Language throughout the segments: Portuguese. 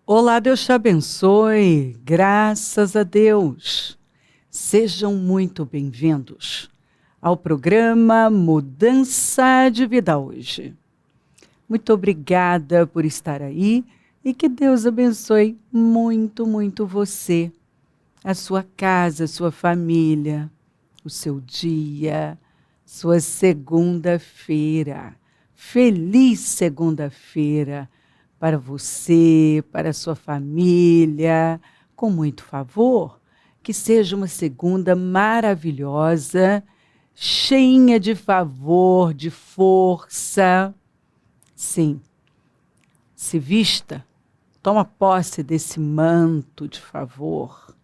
Olá, Deus te abençoe, graças a Deus. Sejam muito bem-vindos ao programa Mudança de Vida Hoje. Muito obrigada por estar aí e que Deus abençoe muito você, a sua casa, a sua família, o seu dia, sua segunda-feira. Feliz segunda-feira para você, para a sua família, com muito favor. Que seja uma segunda maravilhosa, cheia de favor, de força. Sim, se vista, toma posse desse manto de favor.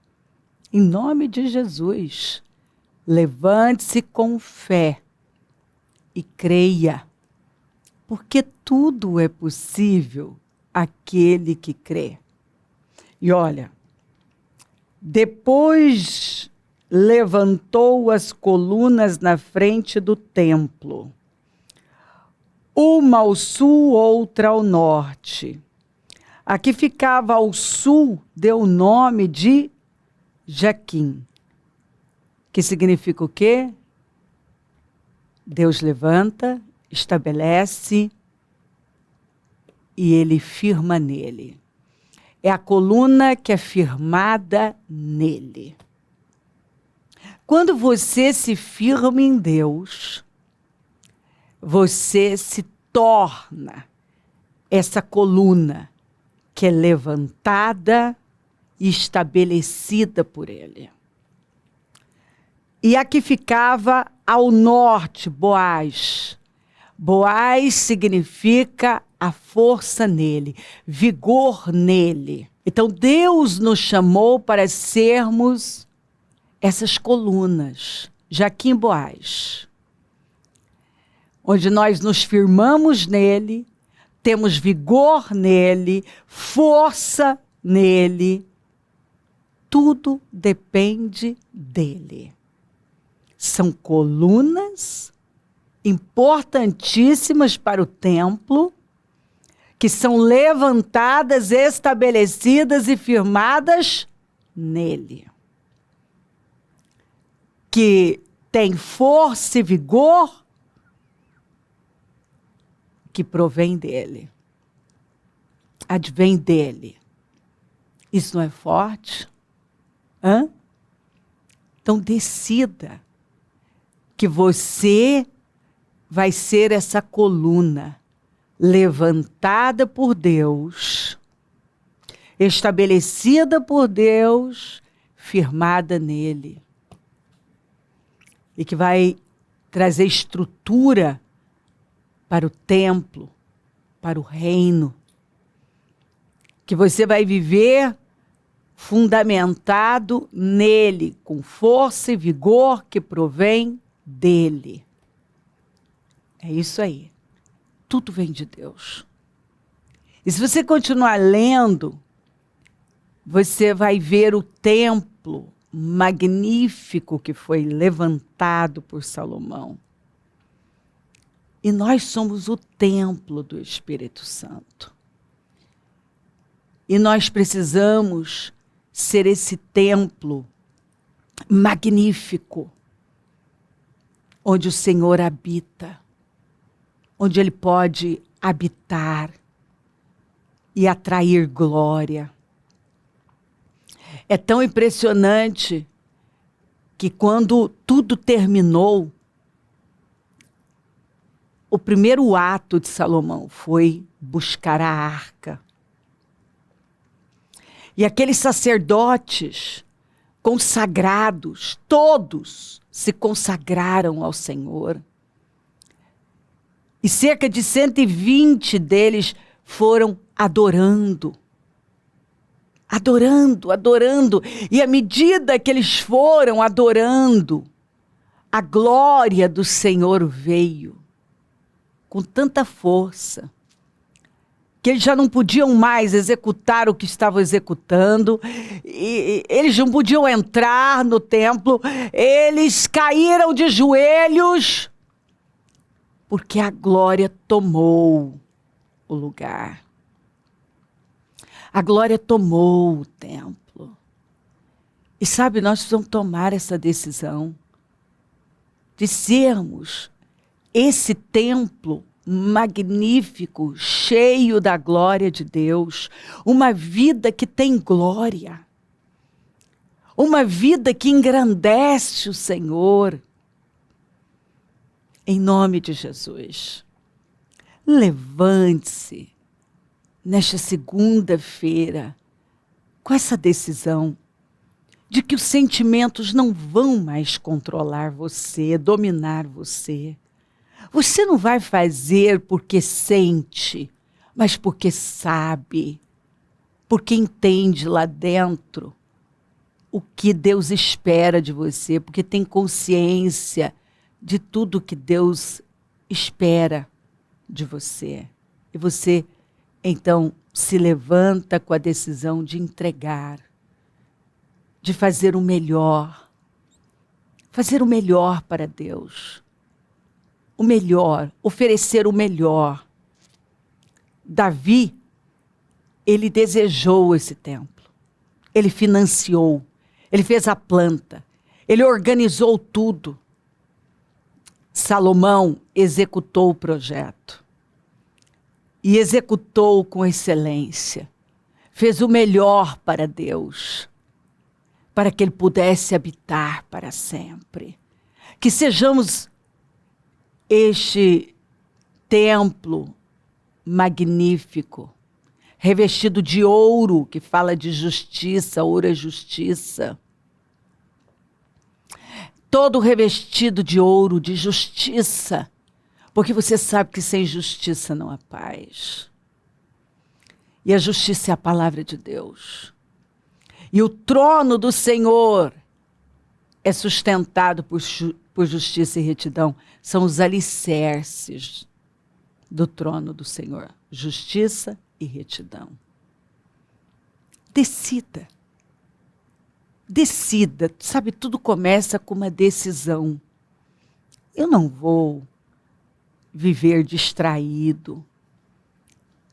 Em nome de Jesus, levante-se com fé e creia, porque tudo é possível aquele que crê. E olha, depois levantou as colunas na frente do templo, uma ao sul, outra ao norte. A que ficava ao sul deu o nome de Jaquim, que significa o quê? Deus levanta, estabelece e ele firma nele. É a coluna que é firmada nele. Quando você se firma em Deus, você se torna essa coluna que é levantada e estabelecida por ele. E a que ficava ao norte, Boaz. Boaz significa a força nele, vigor nele. Então Deus nos chamou para sermos essas colunas, Jaquim e Boaz, onde nós nos firmamos nele, temos vigor nele, força nele. Tudo depende dele. São colunas importantíssimas para o templo, que são levantadas, estabelecidas e firmadas nele. Que tem força e vigor que provém dele. Advém dele. Isso não é forte? Hã? Então decida que você vai ser essa coluna levantada por Deus, estabelecida por Deus, firmada nele. E que vai trazer estrutura para o templo, para o reino. Que você vai viver fundamentado nele, com força e vigor que provém dele. É isso aí. Tudo vem de Deus. E se você continuar lendo, você vai ver o templo magnífico que foi levantado por Salomão. E nós somos o templo do Espírito Santo. E nós precisamos ser esse templo magnífico, onde o Senhor habita, onde Ele pode habitar e atrair glória. É tão impressionante que quando tudo terminou, o primeiro ato de Salomão foi buscar a arca. E aqueles sacerdotes consagrados, todos se consagraram ao Senhor. E cerca de 120 deles foram adorando. Adorando. E à medida que eles foram adorando, a glória do Senhor veio com tanta força, que eles já não podiam mais executar o que estavam executando, e eles não podiam entrar no templo, eles caíram de joelhos, porque a glória tomou o lugar. A glória tomou o templo. E sabe, nós precisamos tomar essa decisão de sermos esse templo magnífico, cheio da glória de Deus, uma vida que tem glória, uma vida que engrandece o Senhor. Em nome de Jesus, levante-se nesta segunda-feira com essa decisão de que os sentimentos não vão mais controlar você, dominar você. Você não vai fazer porque sente, mas porque sabe, porque entende lá dentro o que Deus espera de você, porque tem consciência de tudo que Deus espera de você. E você, então, se levanta com a decisão de entregar, de fazer o melhor para Deus. O melhor, oferecer o melhor. Davi, ele desejou esse templo. Ele financiou, ele fez a planta, ele organizou tudo. Salomão executou o projeto. E executou com excelência. Fez o melhor para Deus, para que ele pudesse habitar para sempre. Que sejamos este templo magnífico, revestido de ouro, que fala de justiça, ouro é justiça. Todo revestido de ouro, de justiça, porque você sabe que sem justiça não há paz. E a justiça é a palavra de Deus. E o trono do Senhor é sustentado por justiça e retidão. São os alicerces do trono do Senhor. Justiça e retidão. Decida. Decida. Sabe, tudo começa com uma decisão. Eu não vou viver distraído.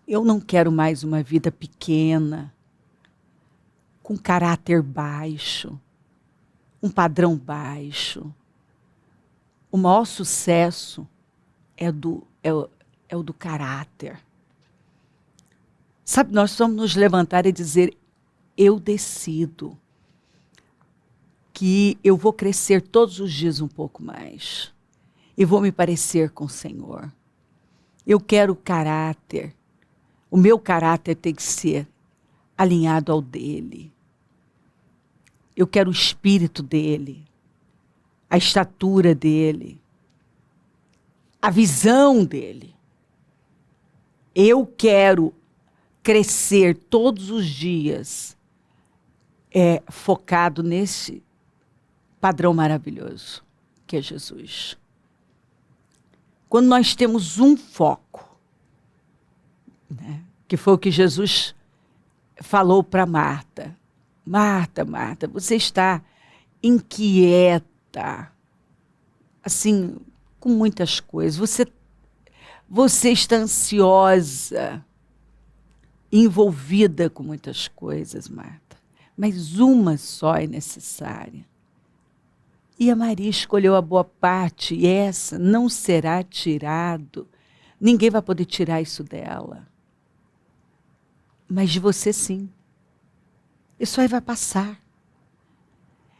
Eu não quero mais uma vida pequena, com caráter baixo, um padrão baixo. O maior sucesso é o do caráter. Sabe, nós vamos nos levantar e dizer, eu decido que eu vou crescer todos os dias um pouco mais. E vou me parecer com o Senhor. Eu quero caráter. O meu caráter tem que ser alinhado ao dele. Eu quero o espírito dele, a estatura dele, a visão dele. Eu quero crescer todos os dias focado nesse padrão maravilhoso que é Jesus. Quando nós temos um foco, né, que foi o que Jesus falou para Marta. Marta, Marta, você está inquieta, assim, com muitas coisas. Você está ansiosa, envolvida com muitas coisas, Marta. Mas uma só é necessária. E a Maria escolheu a boa parte, e essa não será tirado. Ninguém vai poder tirar isso dela. Mas de você sim. Isso aí vai passar.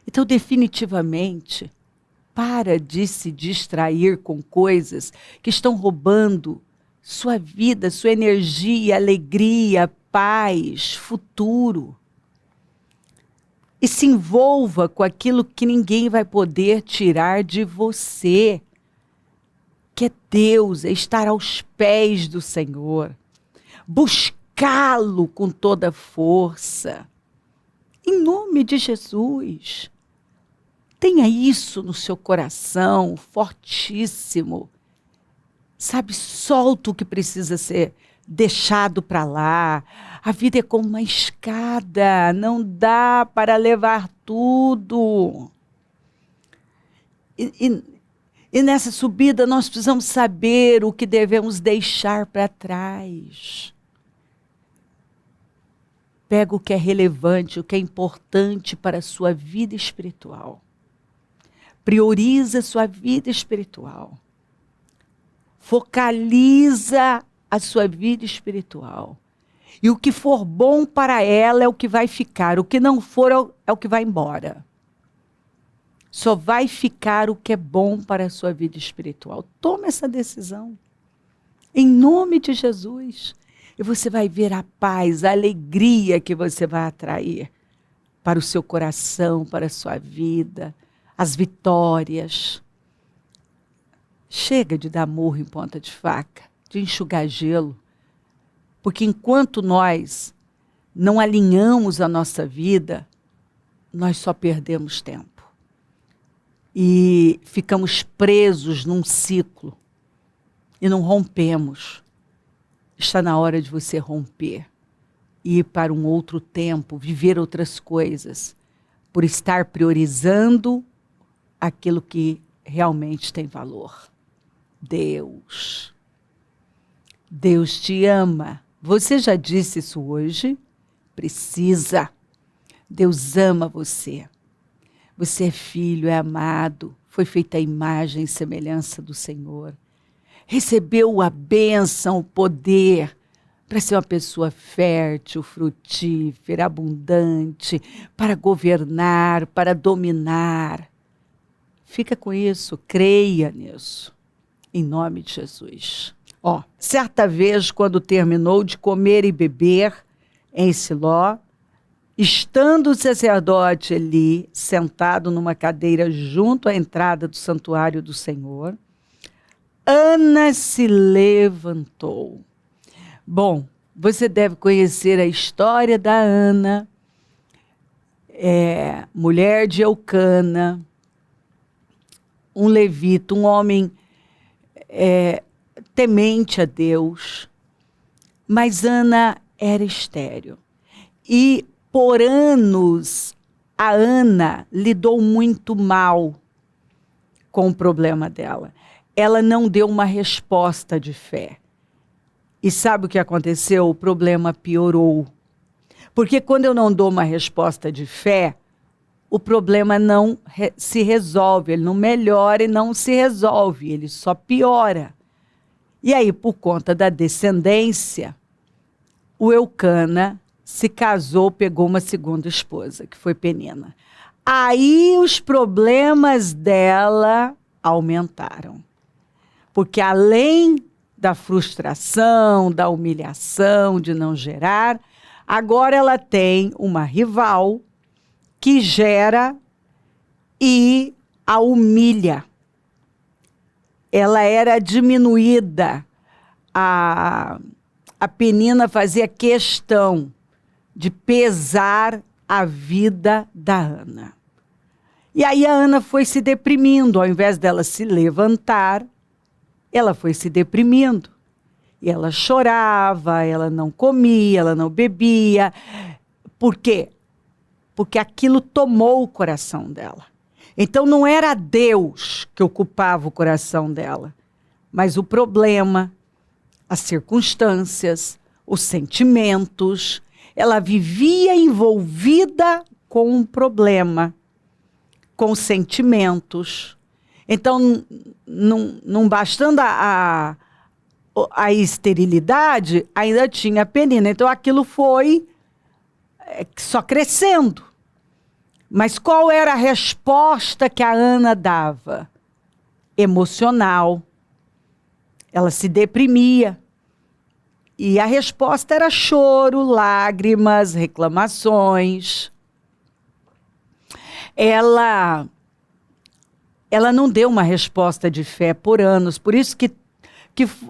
Então, definitivamente, para de se distrair com coisas que estão roubando sua vida, sua energia, alegria, paz, futuro. E se envolva com aquilo que ninguém vai poder tirar de você, que é Deus, é estar aos pés do Senhor, buscá-lo com toda a força. Em nome de Jesus, tenha isso no seu coração, fortíssimo. Sabe, solta o que precisa ser deixado para lá. A vida é como uma escada, não dá para levar tudo. E nessa subida nós precisamos saber o que devemos deixar para trás. Pega o que é relevante, o que é importante para a sua vida espiritual. Prioriza a sua vida espiritual. Focaliza a sua vida espiritual. E o que for bom para ela é o que vai ficar. O que não for é o que vai embora. Só vai ficar o que é bom para a sua vida espiritual. Tome essa decisão. Em nome de Jesus. E você vai ver a paz, a alegria que você vai atrair para o seu coração, para a sua vida, as vitórias. Chega de dar murro em ponta de faca, de enxugar gelo. Porque enquanto nós não alinhamos a nossa vida, nós só perdemos tempo. E ficamos presos num ciclo. E não rompemos. Está na hora de você romper. E ir para um outro tempo, viver outras coisas. Por estar priorizando aquilo que realmente tem valor. Deus. Deus te ama. Você já disse isso hoje? Precisa. Deus ama você. Você é filho, é amado. Foi feita a imagem e semelhança do Senhor. Recebeu a bênção, o poder para ser uma pessoa fértil, frutífera, abundante, para governar, para dominar. Fica com isso, creia nisso. Em nome de Jesus. Certa vez, quando terminou de comer e beber em Siló, estando o sacerdote Eli sentado numa cadeira junto à entrada do santuário do Senhor, Ana se levantou. Bom, você deve conhecer a história da Ana, mulher de Eucana, um levita, um homem temente a Deus, mas Ana era estéril. E por anos a Ana lidou muito mal com o problema dela. Ela não deu uma resposta de fé. E sabe o que aconteceu? O problema piorou. Porque quando eu não dou uma resposta de fé, o problema não se resolve, ele não melhora e não se resolve, ele só piora. E aí, por conta da descendência, o Eucana se casou, pegou uma segunda esposa, que foi Penina. Aí os problemas dela aumentaram. Porque além da frustração, da humilhação, de não gerar, agora ela tem uma rival que gera e a humilha. Ela era diminuída. A Penina fazia questão de pesar a vida da Ana. E aí a Ana foi se deprimindo, ao invés dela se levantar, ela foi se deprimindo. E ela chorava, ela não comia, ela não bebia. Por quê? Porque aquilo tomou o coração dela. Então não era Deus que ocupava o coração dela, mas o problema, as circunstâncias, os sentimentos. Ela vivia envolvida com um problema, com sentimentos. Então, não bastando a esterilidade, ainda tinha a Penina. Então, aquilo foi só crescendo. Mas qual era a resposta que a Ana dava? Emocional. Ela se deprimia. E a resposta era choro, lágrimas, reclamações. Ela não deu uma resposta de fé por anos. Por isso que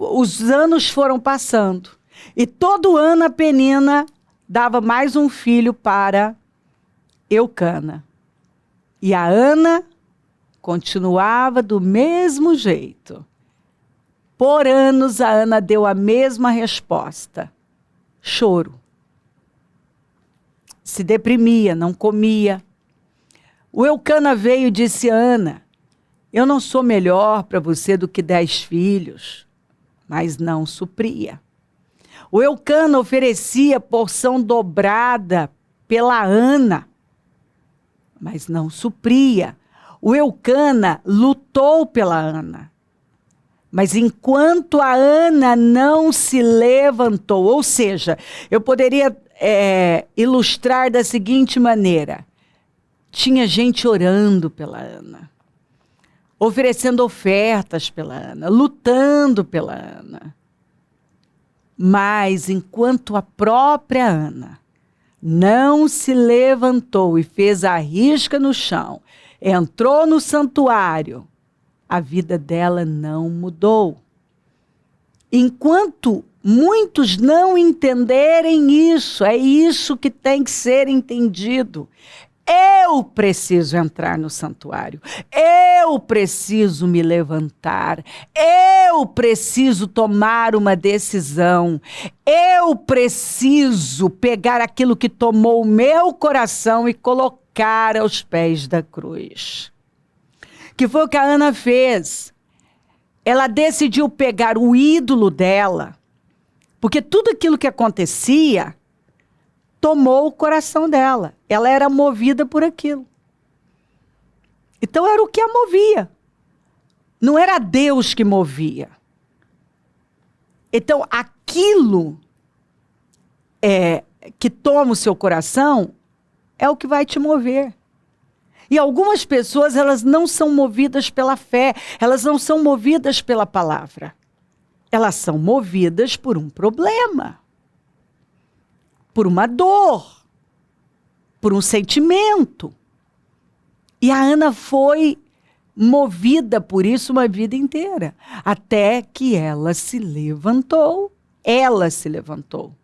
os anos foram passando. E todo ano a Penina dava mais um filho para Eucana. E a Ana continuava do mesmo jeito. Por anos a Ana deu a mesma resposta. Choro. Se deprimia, não comia. O Eucana veio e disse: Ana, eu não sou melhor para você do que 10 filhos. Mas não supria. O Eucana oferecia porção dobrada pela Ana, mas não supria. O Eucana lutou pela Ana, mas enquanto a Ana não se levantou, ou seja, eu poderia ilustrar da seguinte maneira: tinha gente orando pela Ana, oferecendo ofertas pela Ana, lutando pela Ana. Mas enquanto a própria Ana não se levantou e fez a risca no chão, entrou no santuário, a vida dela não mudou. Enquanto muitos não entenderem isso, é isso que tem que ser entendido. Eu preciso entrar no santuário, eu preciso me levantar, eu preciso tomar uma decisão, eu preciso pegar aquilo que tomou o meu coração e colocar aos pés da cruz. Que foi o que a Ana fez. Ela decidiu pegar o ídolo dela, porque tudo aquilo que acontecia tomou o coração dela. Ela era movida por aquilo. Então era o que a movia. Não era Deus que movia. Então aquilo que toma o seu coração é o que vai te mover. E algumas pessoas, elas não são movidas pela fé, elas não são movidas pela palavra. Elas são movidas por um problema, por uma dor, por um sentimento. E a Ana foi movida por isso uma vida inteira, até que ela se levantou. Ela se levantou.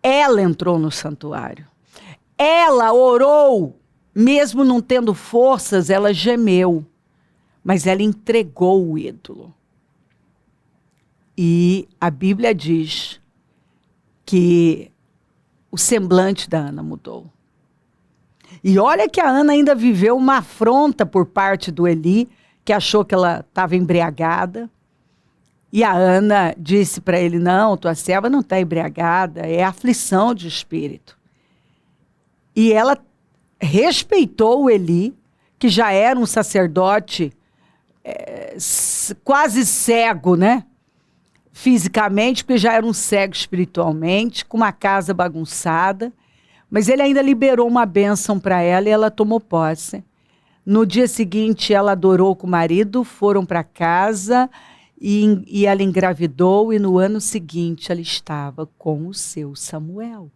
Ela entrou no santuário. Ela orou. Mesmo não tendo forças, ela gemeu, mas ela entregou o ídolo. E a Bíblia diz que o semblante da Ana mudou. E olha que a Ana ainda viveu uma afronta por parte do Eli, que achou que ela estava embriagada. E a Ana disse para ele: não, tua serva não está embriagada, é aflição de espírito. E ela respeitou o Eli, que já era um sacerdote quase cego, né? Fisicamente, porque já era um cego espiritualmente, com uma casa bagunçada. Mas ele ainda liberou uma bênção para ela e ela tomou posse. No dia seguinte, ela adorou com o marido, foram para casa e ela engravidou. E no ano seguinte, ela estava com o seu Samuel.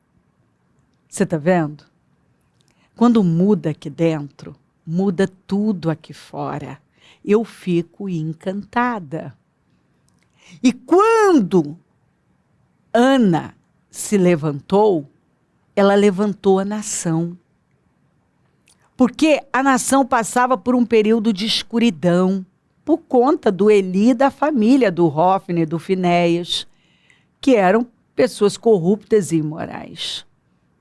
Você está vendo? Quando muda aqui dentro, muda tudo aqui fora. Eu fico encantada. E quando Ana se levantou, ela levantou a nação. Porque a nação passava por um período de escuridão, por conta do Eli e da família do Hofni e do Finéias, que eram pessoas corruptas e imorais.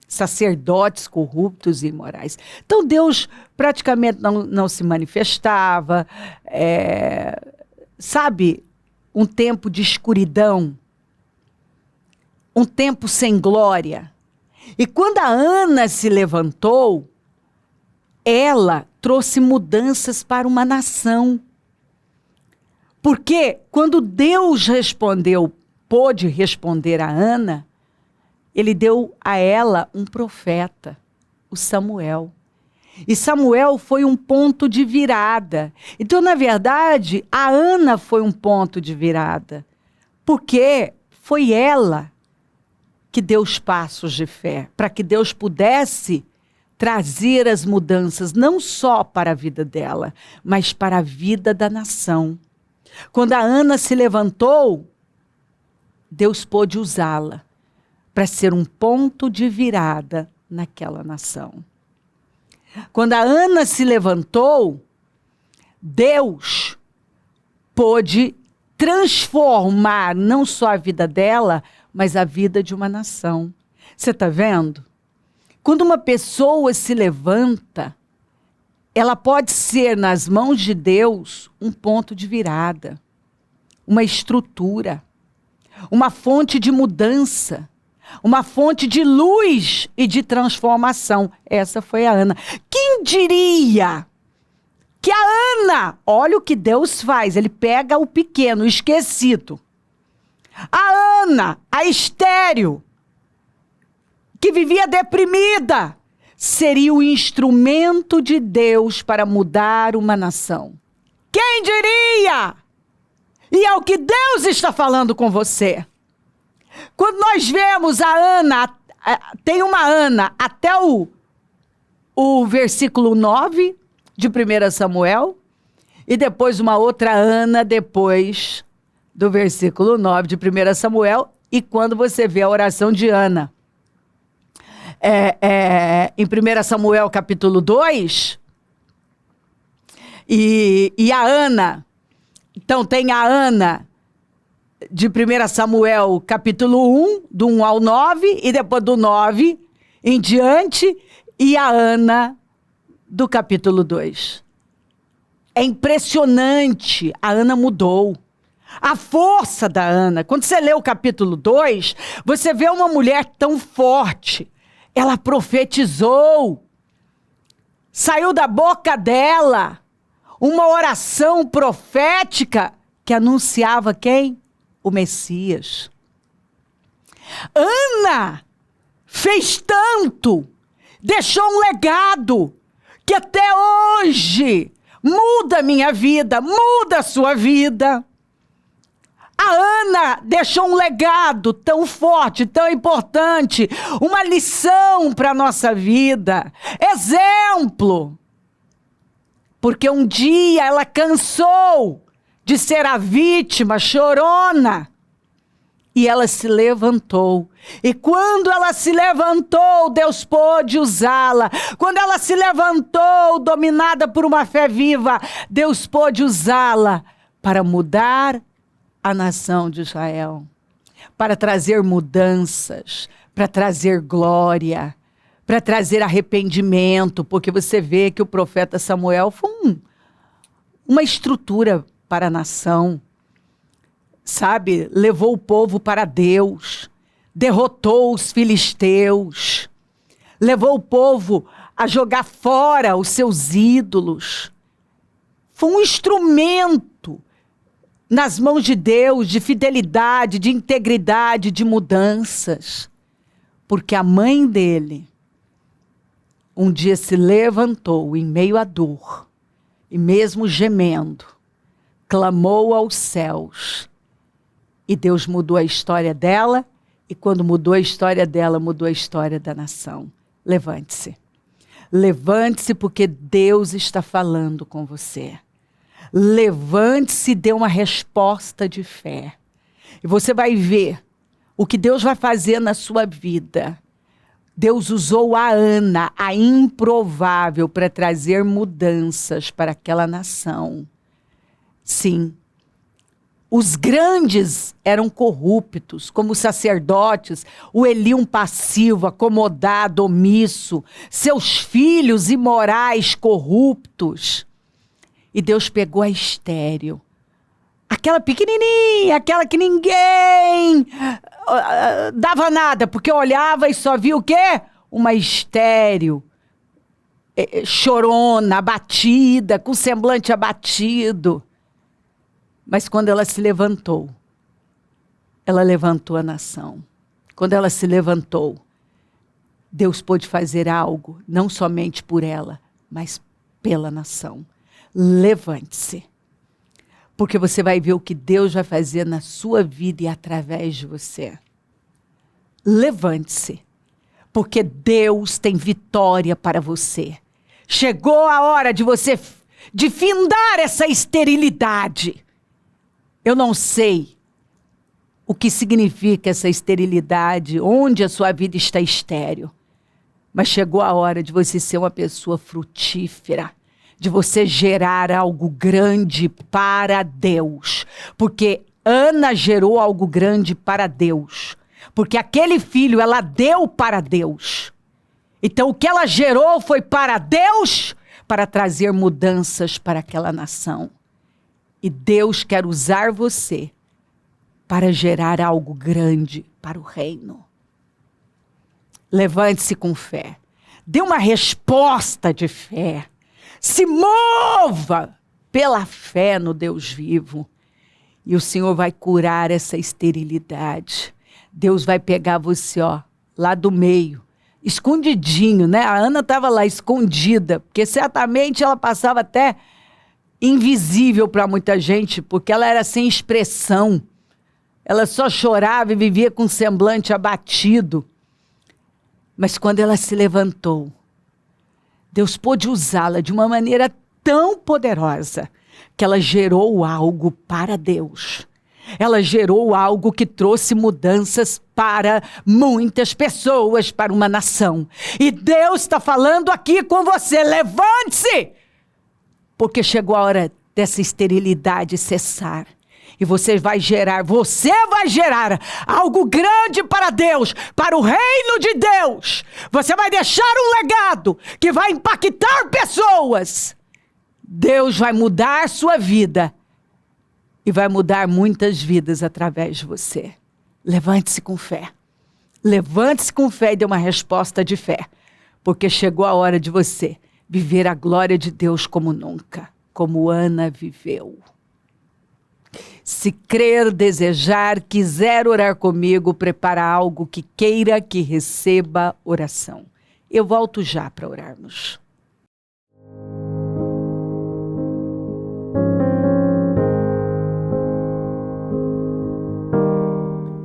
Sacerdotes corruptos e imorais. Então Deus praticamente não se manifestava, sabe, um tempo de escuridão, um tempo sem glória. E quando a Ana se levantou, ela trouxe mudanças para uma nação. Porque quando Deus pôde responder a Ana, ele deu a ela um profeta, o Samuel. E Samuel foi um ponto de virada. Então, na verdade, a Ana foi um ponto de virada. Porque foi ela que deu os passos de fé, para que Deus pudesse trazer as mudanças, não só para a vida dela, mas para a vida da nação. Quando a Ana se levantou, Deus pôde usá-la para ser um ponto de virada naquela nação. Quando a Ana se levantou, Deus pôde transformar não só a vida dela, mas a vida de uma nação. Você está vendo? Quando uma pessoa se levanta, ela pode ser, nas mãos de Deus, um ponto de virada, uma estrutura. uma fonte de mudança, uma fonte de luz e de transformação. Essa foi a Ana. Quem diria que a Ana, olha o que Deus faz, ele pega o pequeno, o esquecido. A Ana, a estéril, que vivia deprimida, seria o instrumento de Deus para mudar uma nação. Quem diria? E é o que Deus está falando com você. Quando nós vemos a Ana, tem uma Ana até o versículo 9 de 1 Samuel, e depois uma outra Ana depois do versículo 9 de 1 Samuel, e quando você vê a oração de Ana, em 1 Samuel capítulo 2, e a Ana, então tem a Ana de 1 Samuel capítulo 1, do 1 ao 9, e depois do 9 em diante, e a Ana do capítulo 2. É impressionante, a Ana mudou. A força da Ana, quando você lê o capítulo 2, você vê uma mulher tão forte. Ela profetizou. Saiu da boca dela uma oração profética que anunciava quem? O Messias. Ana fez tanto, deixou um legado, que até hoje muda a minha vida, muda a sua vida. A Ana deixou um legado tão forte, tão importante, uma lição para a nossa vida, exemplo. Porque um dia ela cansou de ser a vítima chorona e ela se levantou. E quando ela se levantou, Deus pôde usá-la. Quando ela se levantou, dominada por uma fé viva, Deus pôde usá-la para mudar a nação de Israel, para trazer mudanças, para trazer glória, para trazer arrependimento, porque você vê que o profeta Samuel foi uma estrutura para a nação, sabe? Levou o povo para Deus, derrotou os filisteus, levou o povo a jogar fora os seus ídolos. Foi um instrumento nas mãos de Deus, de fidelidade, de integridade, de mudanças. Porque a mãe dele, um dia se levantou em meio à dor, e mesmo gemendo, clamou aos céus. E Deus mudou a história dela, e quando mudou a história dela, mudou a história da nação. Levante-se. Levante-se porque Deus está falando com você. Levante-se e dê uma resposta de fé. E você vai ver o que Deus vai fazer na sua vida. Deus usou a Ana, a improvável, para trazer mudanças para aquela nação. Sim, os grandes eram corruptos, como os sacerdotes, o Eli um passivo, acomodado, omisso, seus filhos imorais, corruptos. E Deus pegou a estéril, aquela pequenininha, aquela que ninguém dava nada, porque olhava e só via o quê? Uma estéril, chorona, abatida, com semblante abatido. Mas quando ela se levantou, ela levantou a nação. Quando ela se levantou, Deus pôde fazer algo, não somente por ela, mas pela nação. Levante-se, porque você vai ver o que Deus vai fazer na sua vida e através de você. Levante-se, porque Deus tem vitória para você. Chegou a hora de findar essa esterilidade. Eu não sei o que significa essa esterilidade, onde a sua vida está estéril, mas chegou a hora de você ser uma pessoa frutífera, de você gerar algo grande para Deus. Porque Ana gerou algo grande para Deus. Porque aquele filho ela deu para Deus. Então o que ela gerou foi para Deus, para trazer mudanças para aquela nação. E Deus quer usar você para gerar algo grande para o reino. Levante-se com fé. Dê uma resposta de fé. Se mova pela fé no Deus vivo. E o Senhor vai curar essa esterilidade. Deus vai pegar você, lá do meio, escondidinho, né? A Ana estava lá escondida, porque certamente ela passava até invisível para muita gente, porque ela era sem expressão. Ela só chorava e vivia com um semblante abatido. Mas quando ela se levantou, Deus pôde usá-la de uma maneira tão poderosa que ela gerou algo para Deus. Ela gerou algo que trouxe mudanças para muitas pessoas, para uma nação. E Deus está falando aqui com você, levante-se! Porque chegou a hora dessa esterilidade cessar. E você vai gerar algo grande para Deus, para o reino de Deus. Você vai deixar um legado que vai impactar pessoas. Deus vai mudar sua vida e vai mudar muitas vidas através de você. Levante-se com fé. Levante-se com fé e dê uma resposta de fé. Porque chegou a hora de você viver a glória de Deus como nunca, como Ana viveu. Se crer, desejar, quiser orar comigo, prepara algo que queira que receba oração. Eu volto já para orarmos.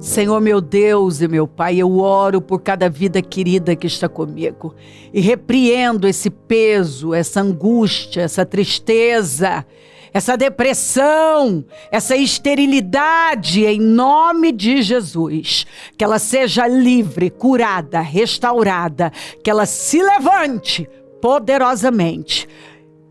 Senhor, meu Deus e meu Pai, eu oro por cada vida querida que está comigo e repreendo esse peso, essa angústia, essa tristeza, essa depressão, essa esterilidade em nome de Jesus. Que ela seja livre, curada, restaurada, que ela se levante poderosamente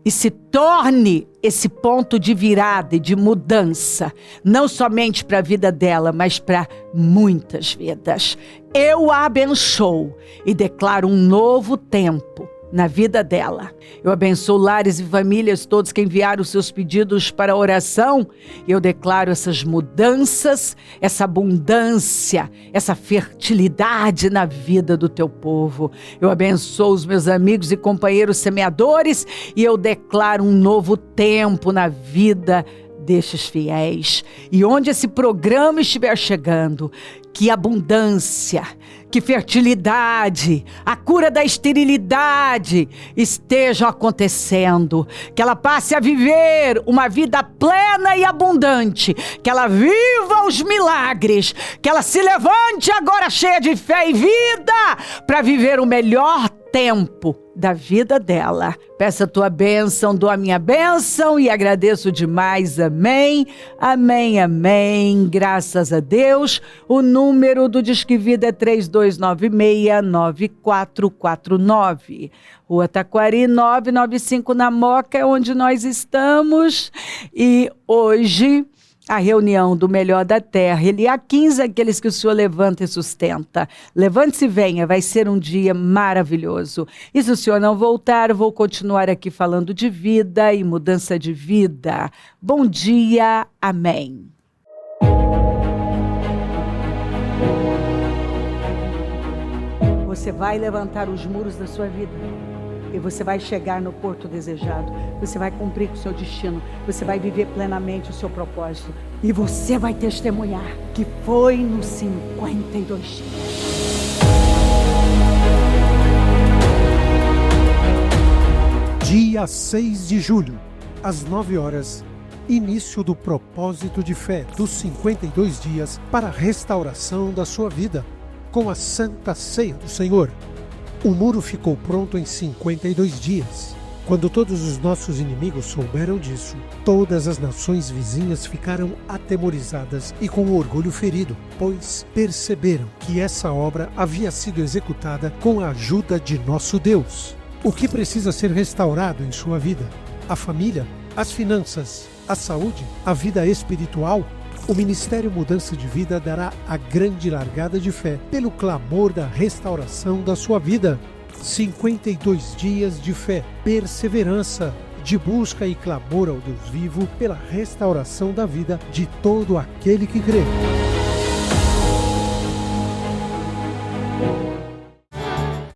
e se torne esse ponto de virada e de mudança, não somente para a vida dela, mas para muitas vidas. Eu a abençoo e declaro um novo tempo na vida dela. Eu abençoo lares e famílias, todos que enviaram os seus pedidos para oração. Eu declaro essas mudanças, essa abundância, essa fertilidade na vida do teu povo. Eu abençoo os meus amigos e companheiros semeadores e eu declaro um novo tempo na vida destes fiéis. E onde esse programa estiver chegando, que abundância, que fertilidade, a cura da esterilidade estejam acontecendo, que ela passe a viver uma vida plena e abundante, que ela viva os milagres, que ela se levante agora cheia de fé e vida para viver o melhor tempo da vida dela. Peço a tua bênção, dou a minha bênção e agradeço demais. Amém, amém, amém. Graças a Deus. O número do Disque Vida é 3296-9449. Rua Taquari 995 na Moca, é onde nós estamos. E hoje a reunião do Melhor da Terra, ele é a 15 aqueles que o Senhor levanta e sustenta. Levante-se e venha, vai ser um dia maravilhoso. E se o Senhor não voltar, eu vou continuar aqui falando de vida e mudança de vida. Bom dia, amém. Você vai levantar os muros da sua vida. E você vai chegar no porto desejado. Você vai cumprir com o seu destino. Você vai viver plenamente o seu propósito. E você vai testemunhar que foi nos 52 dias. Dia 6 de julho, às 9 horas, início do propósito de fé dos 52 dias para a restauração da sua vida, com a Santa Ceia do Senhor. O muro ficou pronto em 52 dias. Quando todos os nossos inimigos souberam disso, todas as nações vizinhas ficaram atemorizadas e com o orgulho ferido, pois perceberam que essa obra havia sido executada com a ajuda de nosso Deus. O que precisa ser restaurado em sua vida? A família, as finanças, a saúde, a vida espiritual? O Ministério Mudança de Vida dará a grande largada de fé pelo clamor da restauração da sua vida. 52 dias de fé, perseverança, de busca e clamor ao Deus vivo pela restauração da vida de todo aquele que crê.